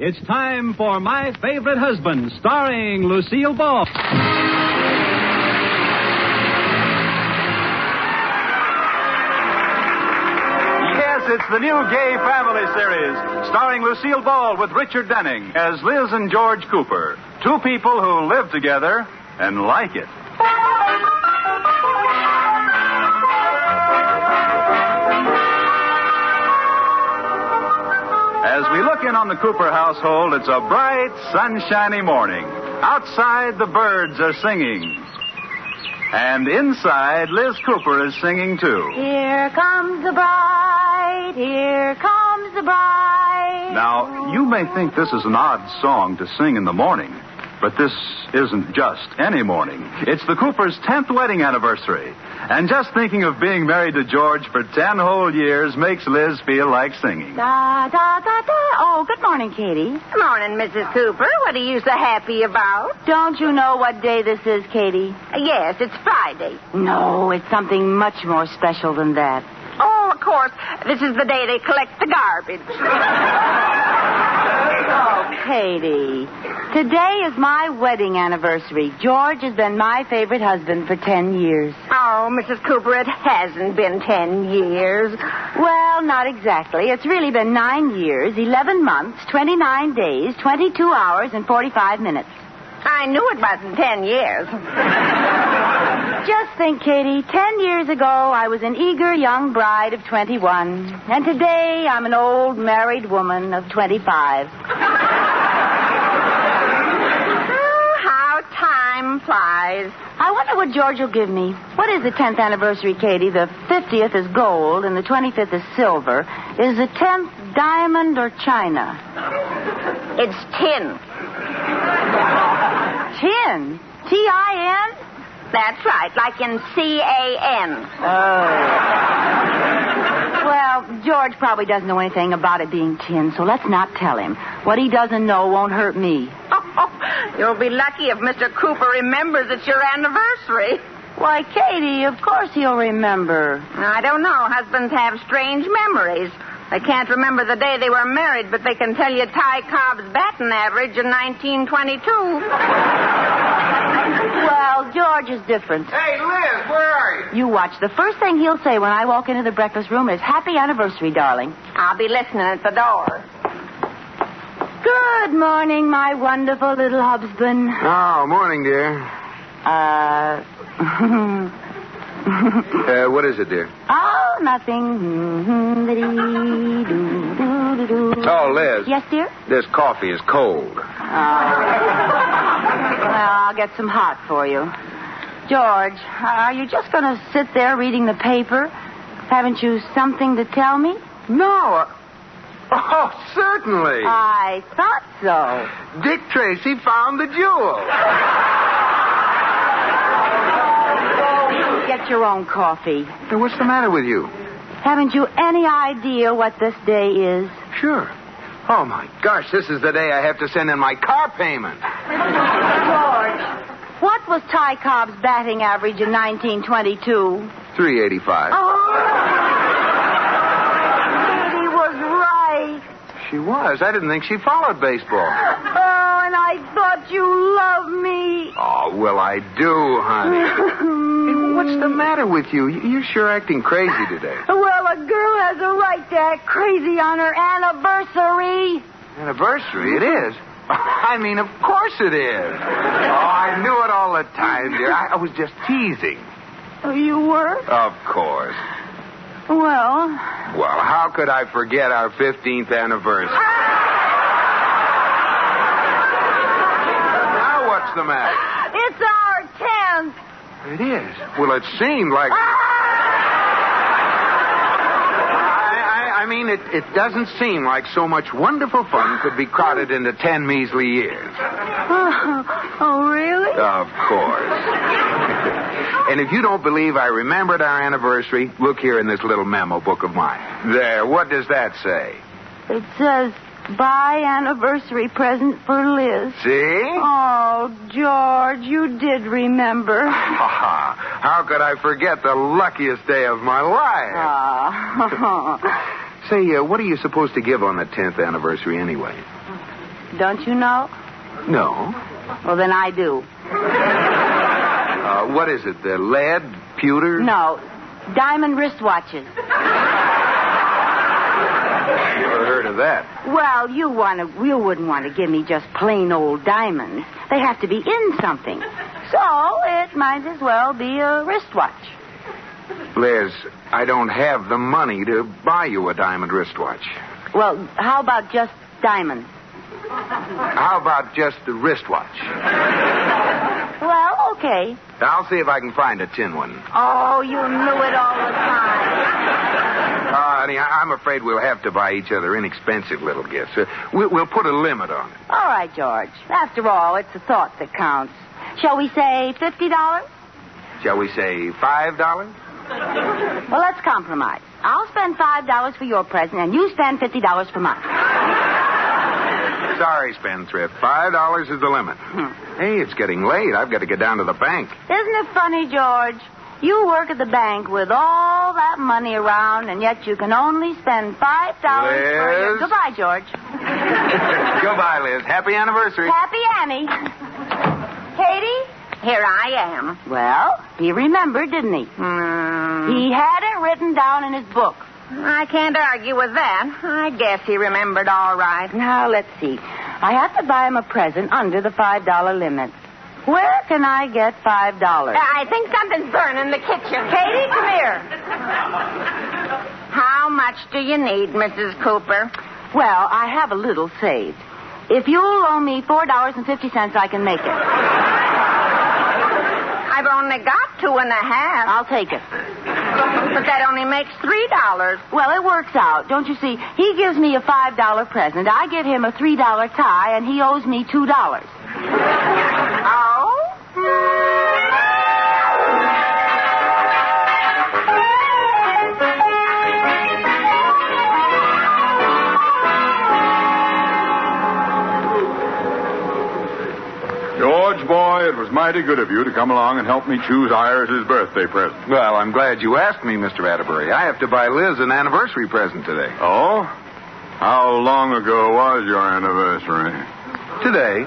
It's time for My Favorite Husband, starring Lucille Ball. Yes, it's the new Gay Family series, starring Lucille Ball with Richard Denning as Liz and George Cooper. Two people who live together and like it. As we look in on the Cooper household, it's a bright, sunshiny morning. Outside, the birds are singing. And inside, Liz Cooper is singing, too. Here comes the bride, here comes the bride. Now, you may think this is an odd song to sing in the morning, but this isn't just any morning. It's the Coopers' 10th wedding anniversary. And just thinking of being married to George for 10 whole years makes Liz feel like singing. Da, da, da, da. Oh, good morning, Katie. Good morning, Mrs. Cooper. What are you so happy about? Don't you know what day this is, Katie? Yes, it's Friday. No, it's something much more special than that. Oh, of course. This is the day they collect the garbage. Oh, Katie. Today is my wedding anniversary. George has been my favorite husband for 10 years. Oh, Mrs. Cooper, it hasn't been 10 years. Well, not exactly. It's really been 9 years, 11 months, 29 days, 22 hours, and 45 minutes. I knew it wasn't 10 years. Just think, Katie, 10 years ago, I was an eager young bride of 21. And today, I'm an old married woman of 25. How time flies. I wonder what George will give me. What is the 10th anniversary, Katie? The 50th is gold and the 25th is silver. Is the 10th diamond or china? It's tin. Tin? T-I-N? That's right, like in C-A-N. Oh. Well, George probably doesn't know anything about it being tin, so let's not tell him. What he doesn't know won't hurt me. Oh, you'll be lucky if Mr. Cooper remembers it's your anniversary. Why, Katie, of course he'll remember. I don't know. Husbands have strange memories. They can't remember the day they were married, but they can tell you Ty Cobb's batting average in 1922. Well, George is different. Hey, Liz, where are you? You watch. The first thing he'll say when I walk into the breakfast room is, "Happy anniversary, darling." I'll be listening at the door. Good morning, my wonderful little husband. Oh, morning, dear. What is it, dear? Oh, nothing. Oh, Liz. Yes, dear? This coffee is cold. Well, I'll get some hot for you. George, are you just going to sit there reading the paper? Haven't you something to tell me? No. Oh, certainly. I thought so. Dick Tracy found the jewel. Get your own coffee. Hey, what's the matter with you? Haven't you any idea what this day is? Sure. Oh, my gosh, this is the day I have to send in my car payment. George, what was Ty Cobb's batting average in 1922? 385. Oh, he was right. She was. I didn't think she followed baseball. Oh, and I thought you loved me. Oh, well, I do, honey. Hey, what's the matter with you? You're sure acting crazy today. Well, a girl has a right to act crazy on her anniversary. Anniversary? It is. I mean, of course it is. Oh, I knew it all the time, dear. I was just teasing. Oh, you were? Of course. Well, how could I forget our 15th anniversary? Now what's the matter? it's our 10th. It is. Well, it seemed like... I mean, it doesn't seem like so much wonderful fun could be crowded into 10 measly years. Oh, really? Of course. And if you don't believe I remembered our anniversary, look here in this little memo book of mine. There, what does that say? It says, buy anniversary present for Liz. See? Oh, George, you did remember. How could I forget the luckiest day of my life? Ah. Say, what are you supposed to give on the 10th anniversary anyway? Don't you know? No. Well, then I do. What is it? The lead? Pewter? No. Diamond wristwatches. Never heard of that. Well, you wouldn't want to give me just plain old diamonds. They have to be in something. So it might as well be a wristwatch. Liz, I don't have the money to buy you a diamond wristwatch. Well, how about just diamonds? How about just the wristwatch? Well, okay. I'll see if I can find a tin one. Oh, you knew it all the time. Honey, I'm afraid we'll have to buy each other inexpensive little gifts. We'll put a limit on it. All right, George. After all, it's the thought that counts. Shall we say $50? Shall we say $5? Well, let's compromise. I'll spend $5 for your present, and you spend $50 for mine. Sorry, Spendthrift. $5 is the limit. Hey, it's getting late. I've got to get down to the bank. Isn't it funny, George? You work at the bank with all that money around, and yet you can only spend $5 for your... Goodbye, George. Goodbye, Liz. Happy anniversary. Happy Annie. Katie? Here I am. Well, he remembered, didn't he? He had it written down in his book. I can't argue with that. I guess he remembered all right. Now, let's see. I have to buy him a present under the $5 limit. Where can I get $5? I think something's burning in the kitchen. Katie, come here. How much do you need, Mrs. Cooper? Well, I have a little saved. If you'll owe me $4.50, I can make it. I've only got $2.50. I'll take it. But that only makes $3. Well, it works out. Don't you see? He gives me a $5 present. I give him a $3 tie, and he owes me $2. Oh? George, boy, it was mighty good of you to come along and help me choose Iris's birthday present. Well, I'm glad you asked me, Mr. Atterbury. I have to buy Liz an anniversary present today. Oh? How long ago was your anniversary? Today.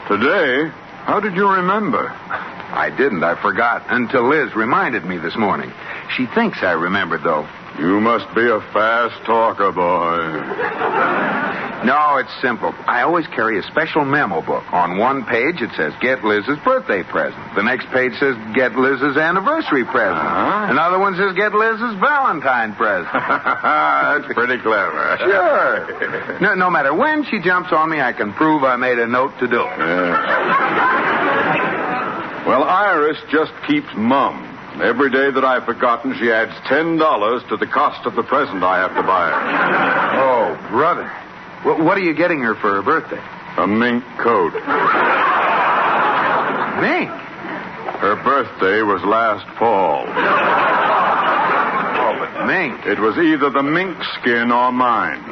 Today? How did you remember? I didn't. I forgot until Liz reminded me this morning. She thinks I remembered, though. You must be a fast talker, boy. No, it's simple. I always carry a special memo book. On one page, it says, get Liz's birthday present. The next page says, get Liz's anniversary present. Uh-huh. Another one says, get Liz's Valentine present. That's pretty clever. Sure. No matter when she jumps on me, I can prove I made a note to do it. Well, Iris just keeps mum. Every day that I've forgotten, she adds $10 to the cost of the present I have to buy her. Oh, brother. What are you getting her for her birthday? A mink coat. Mink? Her birthday was last fall. Oh, but mink. It was either the mink skin or mine.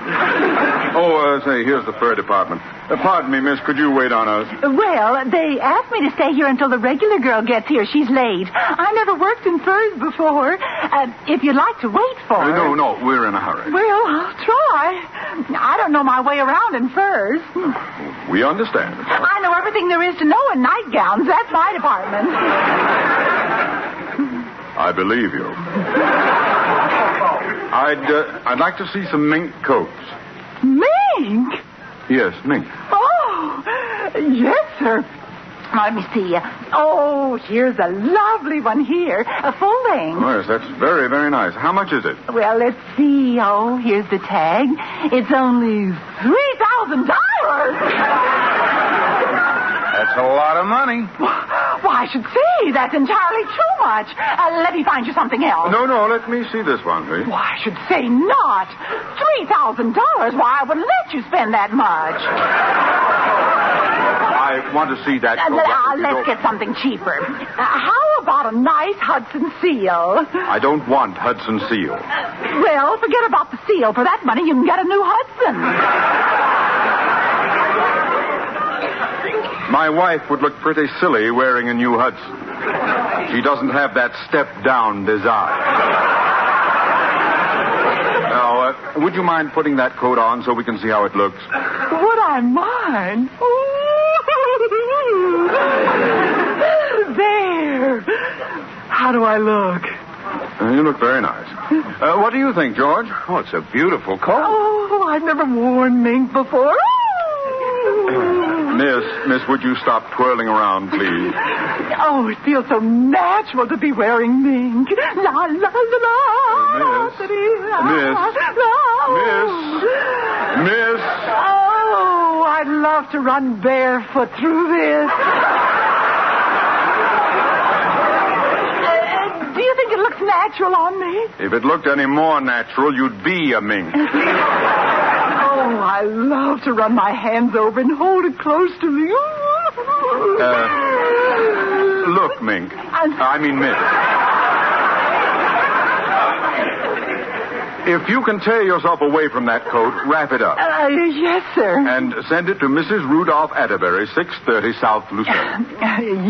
Say, here's the fur department. Pardon me, miss, could you wait on us? Well, they asked me to stay here until the regular girl gets here. She's late. I never worked in furs before. If you'd like to wait for her. No, we're in a hurry. Well, I'll try. I don't know my way around in furs. We understand. I know everything there is to know in nightgowns. That's my department. I believe you. I'd like to see some mink coats. Mink? Yes, mink. Oh, yes, sir. Let me see. Oh, here's a lovely one here. A full length. Oh, yes, that's very, very nice. How much is it? Well, let's see. Oh, here's the tag. It's only $3,000. That's a lot of money. Why, I should say that's entirely too much. Let me find you something else. No, let me see this one, please. Why, I should say not. $3,000. Why, I wouldn't let you spend that much. I want to see that coat. Let's get something cheaper. How about a nice Hudson seal? I don't want Hudson seal. Well, forget about the seal. For that money, you can get a new Hudson. My wife would look pretty silly wearing a new Hudson. She doesn't have that step-down design. Now, would you mind putting that coat on so we can see how it looks? Would I? I'm mine. There. How do I look? You look very nice. What do you think, George? Oh, it's a beautiful coat. Oh, I've never worn mink before. Miss, would you stop twirling around, please? Oh, it feels so natural to be wearing mink. La, la, la, la. Miss. Oh, I'd love to run barefoot through this. Do you think it looks natural on me? If it looked any more natural, you'd be a mink. Oh, I love to run my hands over and hold it close to me. Look, Mink. I mean, Miss. If you can tear yourself away from that coat, wrap it up. Yes, sir. And send it to Mrs. Rudolph Atterbury, 630 South Lucerne.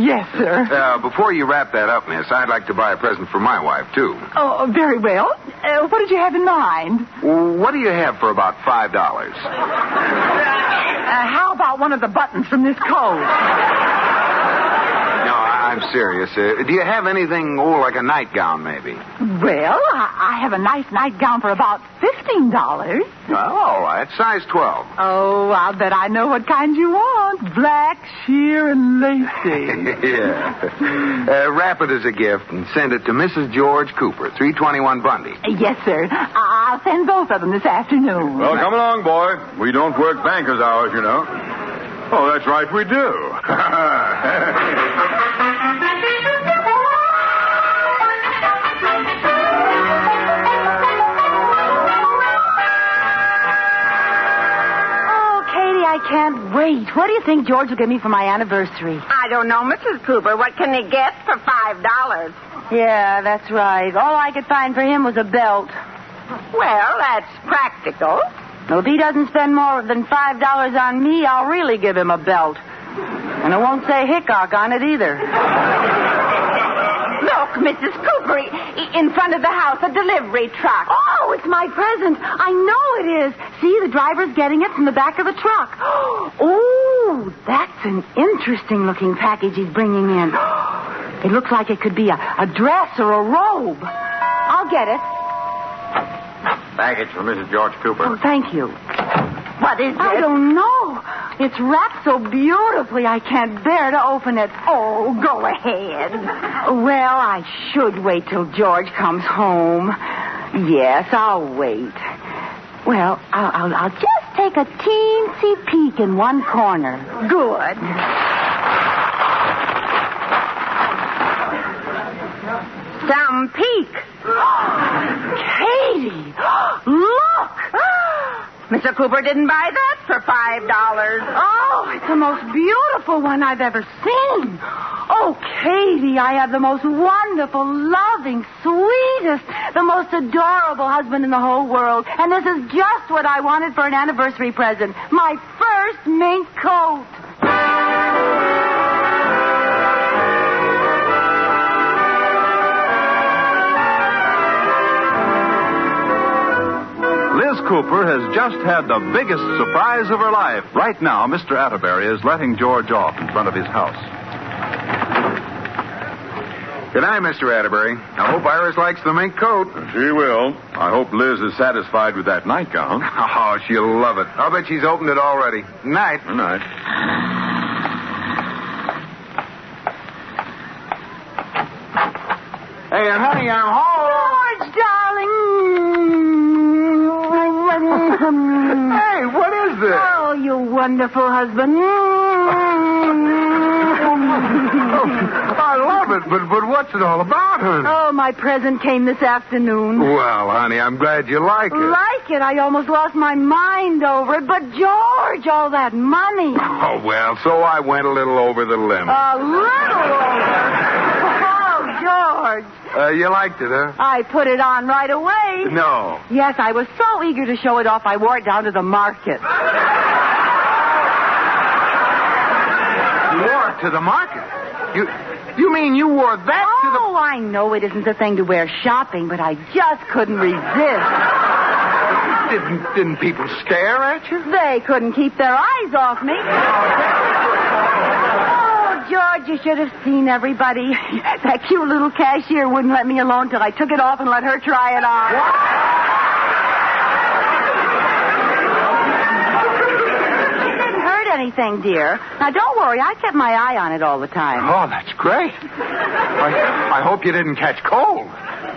Yes, sir. Before you wrap that up, Miss, I'd like to buy a present for my wife, too. Oh, very well. What did you have in mind? What do you have for about $5? How about one of the buttons from this coat? No, I'm serious. Do you have anything, like a nightgown, maybe? Well, I have a nice nightgown for about $15. Well, all right. Size 12. Oh, I'll bet I know what kind you want. Black, sheer, and lacy. Yeah. Wrap it as a gift and send it to Mrs. George Cooper, 321 Bundy. Yes, sir. I'll send both of them this afternoon. Well, come along, boy. We don't work banker's hours, you know. Oh, that's right, we do. I can't wait. What do you think George will give me for my anniversary? I don't know, Mrs. Cooper. What can he get for $5? Yeah, that's right. All I could find for him was a belt. Well, that's practical. Well, if he doesn't spend more than $5 on me, I'll really give him a belt. And it won't say Hickok on it either. Look, Mrs. Cooper, in front of the house, a delivery truck. Oh, it's my present. I know it is. See, the driver's getting it from the back of the truck. Oh, that's an interesting-looking package he's bringing in. It looks like it could be a dress or a robe. I'll get it. Package for Mrs. George Cooper. Oh, thank you. What is it? I don't know. It's wrapped so beautifully I can't bear to open it. Oh, go ahead. Well, I should wait till George comes home. Yes, I'll wait. Well, I'll just take a teensy peek in one corner. Good. Some peek. Katie, look! Mr. Cooper didn't buy that for $5. Oh, it's the most beautiful one I've ever seen. Oh, Katie, I have the most wonderful, loving, sweetest, the most adorable husband in the whole world. And this is just what I wanted for an anniversary present. My first mink coat. Liz Cooper has just had the biggest surprise of her life. Right now, Mr. Atterbury is letting George off in front of his house. Good night, Mr. Atterbury. I hope Iris likes the mink coat. She will. I hope Liz is satisfied with that nightgown. Oh, she'll love it. I'll bet she's opened it already. Night. Good night. Hey, honey, I'm home. George, darling. Hey, what is this? Oh, you wonderful husband. I love it, but what's it all about, honey? Oh, my present came this afternoon. Well, honey, I'm glad you like it. Like it? I almost lost my mind over it. But, George, all that money. Oh, well, so I went a little over the limit. A little over. Oh, George. You liked it, huh? I put it on right away. No. Yes, I was so eager to show it off, I wore it down to the market. You wore it to the market? You mean you wore that to the... Oh, I know it isn't the thing to wear shopping, but I just couldn't resist. Didn't people stare at you? They couldn't keep their eyes off me. Oh, George, you should have seen everybody. That cute little cashier wouldn't let me alone till I took it off and let her try it on. It didn't hurt anything, dear. Now, don't worry. I kept my eye on it all the time. Oh, that's great. I hope you didn't catch cold.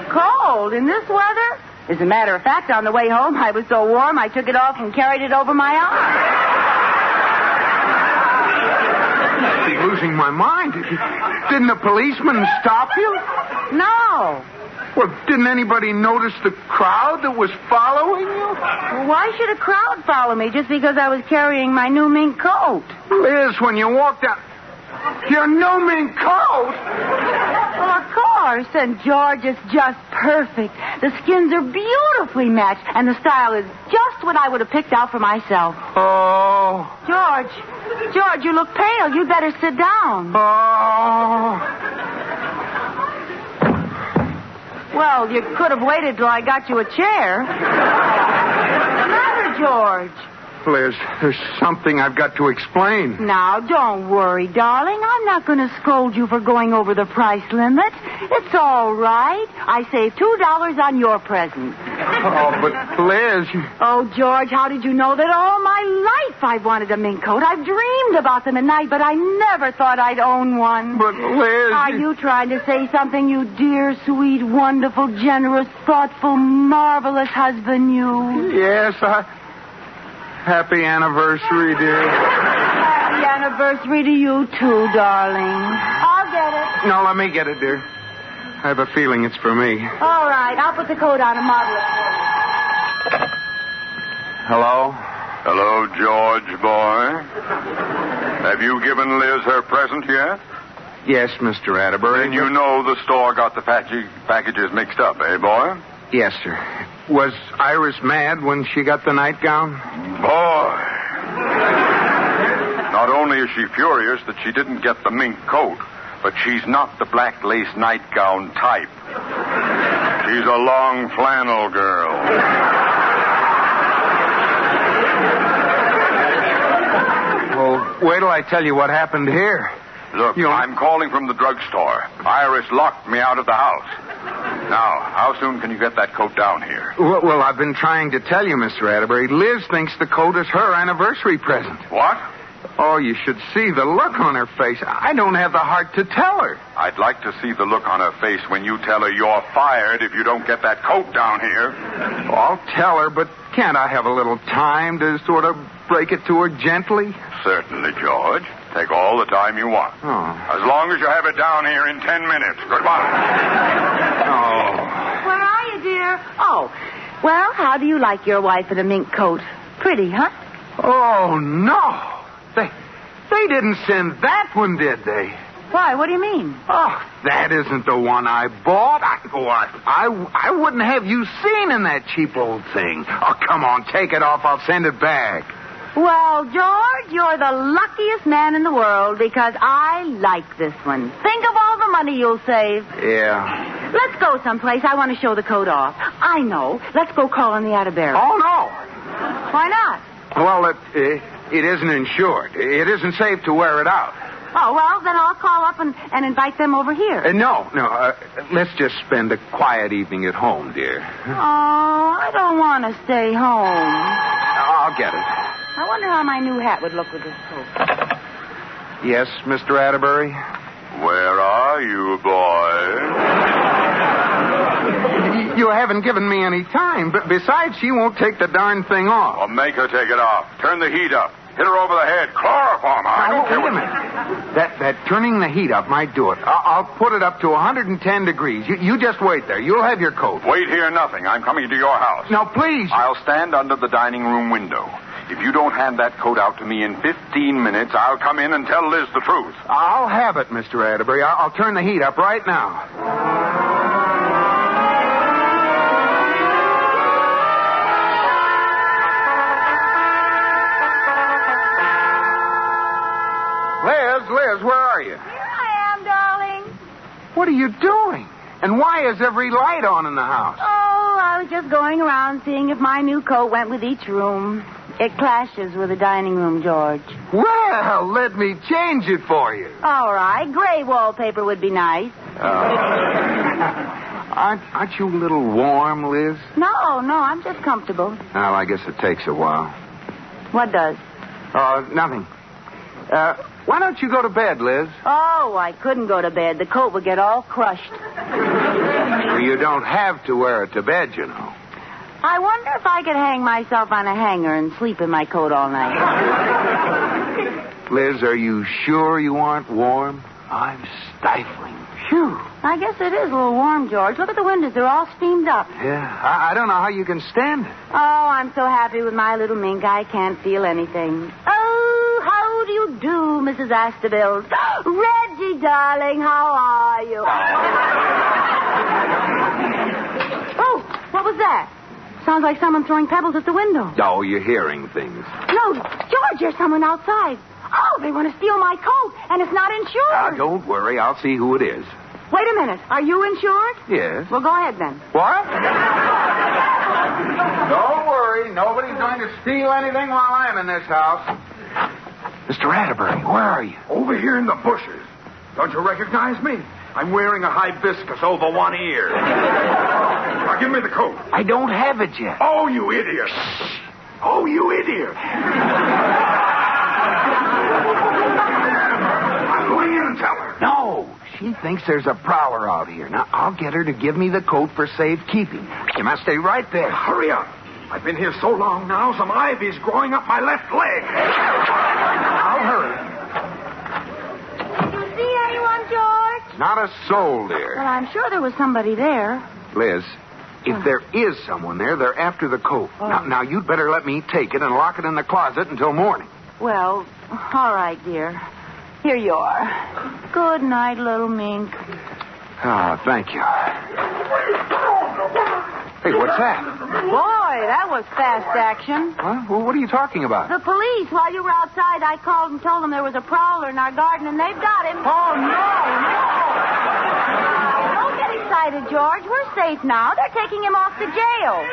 Cold in this weather? As a matter of fact, on the way home, I was so warm I took it off and carried it over my arm. I'm losing my mind. Didn't a policeman stop you? No. Well, didn't anybody notice the crowd that was following you? Why should a crowd follow me just because I was carrying my new mink coat? Liz, when you walked out... Your new mink coat? Well, of course. And George, it's just perfect. The skins are beautifully matched, and the style is just what I would have picked out for myself. Oh. George, you look pale. You'd better sit down. Oh. Well, you could have waited till I got you a chair. What's the matter, George? Liz, there's something I've got to explain. Now, don't worry, darling. I'm not going to scold you for going over the price limit. It's all right. I saved $2 on your present. Oh, but Liz... Oh, George, how did you know that all my life I've wanted a mink coat? I've dreamed about them at night, but I never thought I'd own one. But, Liz... Are you trying to say something, you dear, sweet, wonderful, generous, thoughtful, marvelous husband, you? Yes, Happy anniversary, dear. Happy anniversary to you, too, darling. I'll get it. No, let me get it, dear. I have a feeling it's for me. All right, I'll put the coat on and model it for you. Hello? Hello, George, boy. Have you given Liz her present yet? Yes, Mr. Atterbury. Then you know the store got the packages mixed up, eh, boy? Yes, sir. Was Iris mad when she got the nightgown? Boy. Not only is she furious that she didn't get the mink coat, but she's not the black lace nightgown type. She's a long flannel girl. Well, wait till I tell you what happened here. Look, I'm calling from the drugstore. Iris locked me out of the house. Now, how soon can you get that coat down here? Well, I've been trying to tell you, Mr. Atterbury. Liz thinks the coat is her anniversary present. What? Oh, you should see the look on her face. I don't have the heart to tell her. I'd like to see the look on her face when you tell her you're fired if you don't get that coat down here. Oh, I'll tell her, but can't I have a little time to sort of break it to her gently? Certainly, George. Take all the time you want. Oh. As long as you have it down here in 10 minutes. Goodbye. Oh. Where are you, dear? Oh, well, how do you like your wife in a mink coat? Pretty, huh? Oh, no. They didn't send that one, did they? Why? What do you mean? Oh, that isn't the one I bought. I wouldn't have you seen in that cheap old thing. Oh, come on, take it off. I'll send it back. Well, George, you're the luckiest man in the world because I like this one. Think of all the money you'll save. Yeah. Let's go someplace. I want to show the coat off. I know. Let's go call on the Atterbury. Oh, no. Why not? Well, it isn't insured. It isn't safe to wear it out. Oh, well, then I'll call up and invite them over here. No. Let's just spend a quiet evening at home, dear. Oh, I don't want to stay home. I'll get it. I wonder how my new hat would look with this coat. Yes, Mr. Atterbury? Where are you, boy? You haven't given me any time. But besides, she won't take the darn thing off. Well, make her take it off. Turn the heat up. Hit her over the head. Chloroform her. I don't care wait a minute. That turning the heat up might do it. I'll put it up to 110 degrees. You just wait there. You'll have your coat. Wait here, nothing. I'm coming to your house. Now, please. I'll stand under the dining room window. If you don't hand that coat out to me in 15 minutes, I'll come in and tell Liz the truth. I'll have it, Mr. Atterbury. I'll turn the heat up right now. Liz, where are you? Here I am, darling. What are you doing? And why is every light on in the house? Oh, I was was just going around seeing if my new coat went with each room. It clashes with the dining room, George. Well, let me change it for you. All right. Gray wallpaper would be nice. Aren't you a little warm, Liz? No, I'm just comfortable. Well, I guess it takes a while. What does? Nothing. Why don't you go to bed, Liz? Oh, I couldn't go to bed. The coat would get all crushed. Well, you don't have to wear it to bed, you know. I wonder if I could hang myself on a hanger and sleep in my coat all night. Liz, are you sure you aren't warm? I'm stifling. Phew. I guess it is a little warm, George. Look at the windows. They're all steamed up. Yeah, I don't know how you can stand it. Oh, I'm so happy with my little mink, I can't feel anything. Oh, how do you do, Mrs. Astorbilt? Reggie, darling, how are you? Oh, what was that? Sounds like someone throwing pebbles at the window. Oh, you're hearing things. No, George, there's someone outside. Oh, they want to steal my coat, and it's not insured. Don't worry. I'll see who it is. Wait a minute. Are you insured? Yes. Well, go ahead then. What? Don't worry. Nobody's going to steal anything while I'm in this house. Mr. Atterbury, where are you? Over here in the bushes. Don't you recognize me? I'm wearing a hibiscus over one ear. Now, give me the coat. I don't have it yet. Oh, you idiot. Oh, you idiot. I'm going in and tell her. No. She thinks there's a prowler out here. Now, I'll get her to give me the coat for safekeeping. You must stay right there. Hurry up. I've been here so long now, some ivy's growing up my left leg. I'll hurry. Did you see anyone, George? Not a soul, dear. Well, I'm sure there was somebody there. Liz, if there is someone there, they're after the coat. Oh. Now, you'd better let me take it and lock it in the closet until morning. Well, all right, dear. Here you are. Good night, little mink. Ah, thank you. Hey, what's that? Boy, that was fast action. Huh? Well, what are you talking about? The police, while you were outside, I called and told them there was a prowler in our garden, and they've got him. Oh, no. Don't get excited, George. We're safe now. They're taking him off to jail.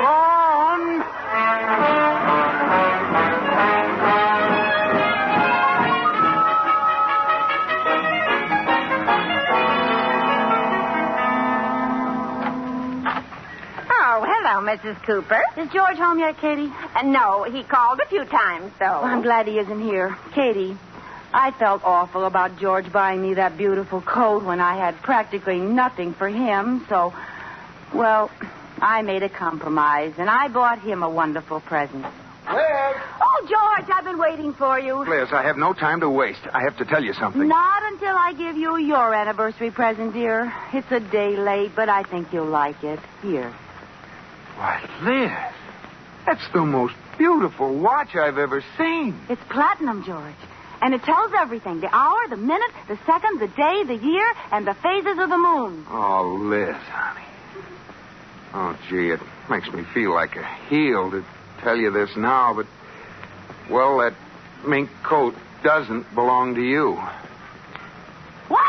Hello, Mrs. Cooper. Is George home yet, Katie? No, he called a few times, so. Well, I'm glad he isn't here. Katie, I felt awful about George buying me that beautiful coat when I had practically nothing for him, so, well, I made a compromise, and I bought him a wonderful present. Liz! Oh, George, I've been waiting for you. Liz, I have no time to waste. I have to tell you something. Not until I give you your anniversary present, dear. It's a day late, but I think you'll like it. Here. Why, Liz, that's the most beautiful watch I've ever seen. It's platinum, George. And it tells everything. The hour, the minute, the second, the day, the year, and the phases of the moon. Oh, Liz, honey. Oh, gee, it makes me feel like a heel to tell you this now, but, well, that mink coat doesn't belong to you. What?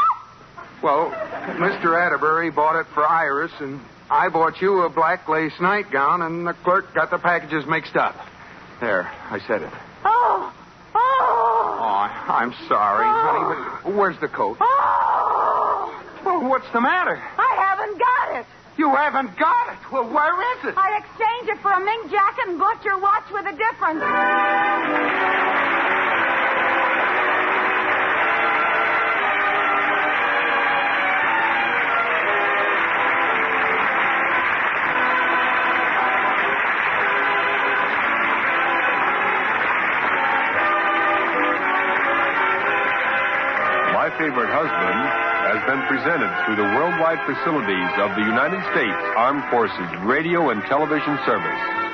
Well, Mr. Atterbury bought it for Iris, and I bought you a black lace nightgown, and the clerk got the packages mixed up. There, I said it. Oh, I'm sorry, honey, but where's the coat? Oh! Well, what's the matter? I haven't got it. You haven't got it. Well, where is it? I exchanged it for a mink jacket and bought your watch with a difference. My Favorite Husband has been presented through the worldwide facilities of the United States Armed Forces Radio and Television Service.